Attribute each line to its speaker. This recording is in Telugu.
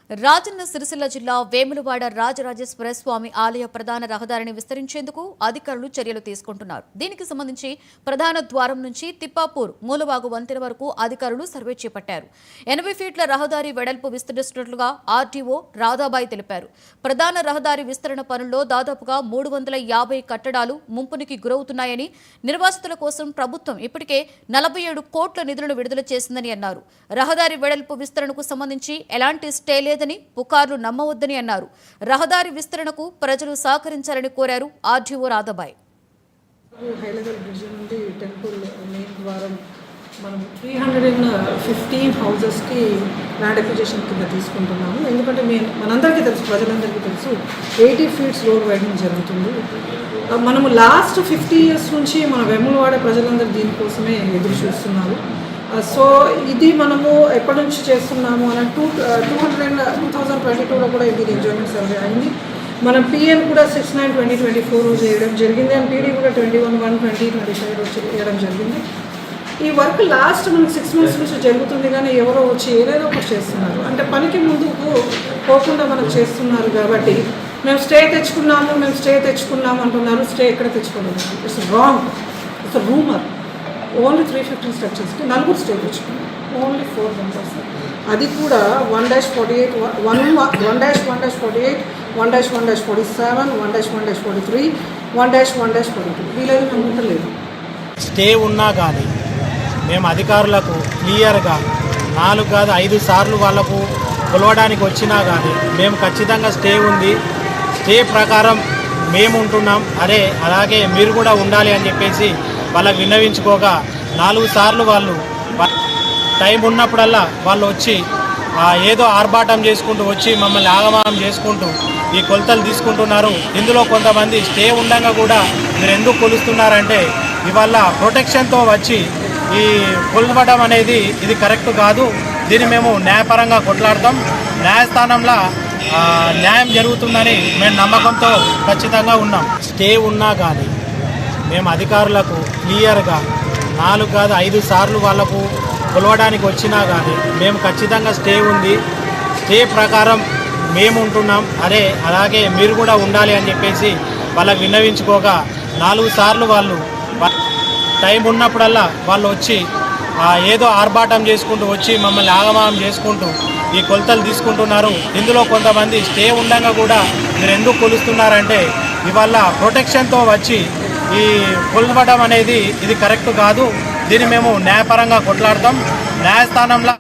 Speaker 1: రాజన్న సిరిసిల్ల జిల్లా వేములవాడ రాజరాజేశ్వర స్వామి ఆలయ ప్రధాన రహదారిని విస్తరించేందుకు అధికారులు చర్యలు తీసుకుంటున్నారు. దీనికి సంబంధించి ప్రధాన ద్వారం నుంచి తిప్పాపూర్ మూలవాగు వంతెన వరకు అధికారులు సర్వే చేపట్టారు. 80 ఫీట్ల రహదారి వెడల్పు విస్తరిస్తున్నట్లుగా ఆర్టీఓ రాధాబాయి తెలిపారు. ప్రధాన రహదారి విస్తరణ పనుల్లో దాదాపుగా 350 కట్టడాలు ముంపునికి గురవుతున్నాయని, నిర్వాసితుల కోసం ప్రభుత్వం ఇప్పటికే 47 కోట్ల నిధులను విడుదల చేసిందని అన్నారు. రహదారి వెడల్పు విస్తరణకు సంబంధించి ఎలాంటి స్టే లేదని, పుకార్లు నమ్మవద్దని అన్నారు. రహదారి విస్తరణకు ప్రజలు సహకరించాలని కోరారు ఆర్టీఓ రాధాబాయ్.
Speaker 2: హైలెవెల్ బ్రిడ్జ్ నుండి టెంపుల్ మెయిన్ ద్వారం మనం 315 హౌజెస్కి ల్యాండ్ అక్విజిషన్ కింద తీసుకుంటున్నాము. ఎందుకంటే మనందరికీ తెలుసు, ప్రజలందరికీ తెలుసు, 80 ఫీట్స్ రోడ్ వైడింగ్ జరుగుతుంది. మనము లాస్ట్ 50 ఇయర్స్ నుంచి మన వేములవాడ ప్రజలందరూ దీనికోసమే ఎదురు చూస్తున్నారు. సో ఇది మనము ఎప్పటి నుంచి చేస్తున్నాము అని 2022లో కూడా ఇది ఎంజాయ్మెంట్ సర్వే అయింది. మనం పిఎన్ కూడా 6/9/2024 రోజు వేయడం జరిగింది, అండ్ పీడీ కూడా 21/1/2025 రోజు వేయడం జరిగింది. ఈ వర్క్ లాస్ట్ మనకు 6 months నుంచి జరుగుతుంది, కానీ ఎవరో వచ్చి ఏదేదో ఒకటి చేస్తున్నారు. అంటే పనికి ముందుకు పోకుండా మనకు చేస్తున్నారు. కాబట్టి మేము స్టే తెచ్చుకున్నాము అంటున్నారు. స్టే ఎక్కడ తెచ్చుకోలేదు. It's wrong, it's rumour. Only 315 స్ట్రక్చర్స్కి 4 స్టే తెచ్చుకున్నాం, ఓన్లీ 4 మెంబర్స్. అది కూడా 1-48, 1-1-48, 1-1-47, 1-1-43, 1-1-42 వీళ్ళది మేము ఉండలేదు.
Speaker 3: స్టే ఉన్నా కానీ మేము అధికారులకు క్లియర్గా 4 కాదు 5 సార్లు వాళ్ళకు కొలవడానికి వచ్చినా కానీ మేము ఖచ్చితంగా స్టే ఉంది, స్టే ప్రకారం మేము ఉంటున్నాం, అలాగే మీరు కూడా ఉండాలి అని చెప్పేసి వాళ్ళకి విన్నవించుకోగా 4 సార్లు వాళ్ళు టైం ఉన్నప్పుడల్లా వాళ్ళు వచ్చి ఏదో ఆర్భాటం చేసుకుంటూ వచ్చి మమ్మల్ని ఆగమనం చేసుకుంటూ ఈ కొలతలు తీసుకుంటున్నారు. ఇందులో కొంతమంది స్టే ఉండగా కూడా మీరు ఎందుకు కొలుస్తున్నారంటే ఇవాళ ప్రొటెక్షన్తో వచ్చి ఈ కొలవడం అనేది ఇది కరెక్ట్ కాదు. దీన్ని మేము న్యాయపరంగా కొట్లాడతాం. న్యాయస్థానంలో న్యాయం జరుగుతుందని మేము నమ్మకంతో ఖచ్చితంగా ఉన్నాం. స్టే ఉన్నా కానీ మేము అధికారులకు క్లియర్గా 4 కాదు 5 సార్లు వాళ్ళకు కొలవడానికి వచ్చినా కానీ మేము ఖచ్చితంగా స్టే ఉంది, స్టే ప్రకారం మేము ఉంటున్నాం, అలాగే మీరు కూడా ఉండాలి అని చెప్పేసి వాళ్ళకి విన్నవించుకోగా 4 సార్లు వాళ్ళు టైం ఉన్నప్పుడల్లా వాళ్ళు వచ్చి ఏదో ఆర్భాటం చేసుకుంటూ వచ్చి మమ్మల్ని ఆగమనం చేసుకుంటూ ఈ కొలతలు తీసుకుంటున్నారు. ఇందులో కొంతమంది స్టే ఉండగా కూడా మీరు ఎందుకు కొలుస్తున్నారంటే ఇవాళ ప్రొటెక్షన్తో వచ్చి ఈ కొలవడం అనేది ఇది కరెక్ట్ కాదు. దీన్ని మేము న్యాయపరంగా కొట్లాడతాం. న్యాయస్థానంలో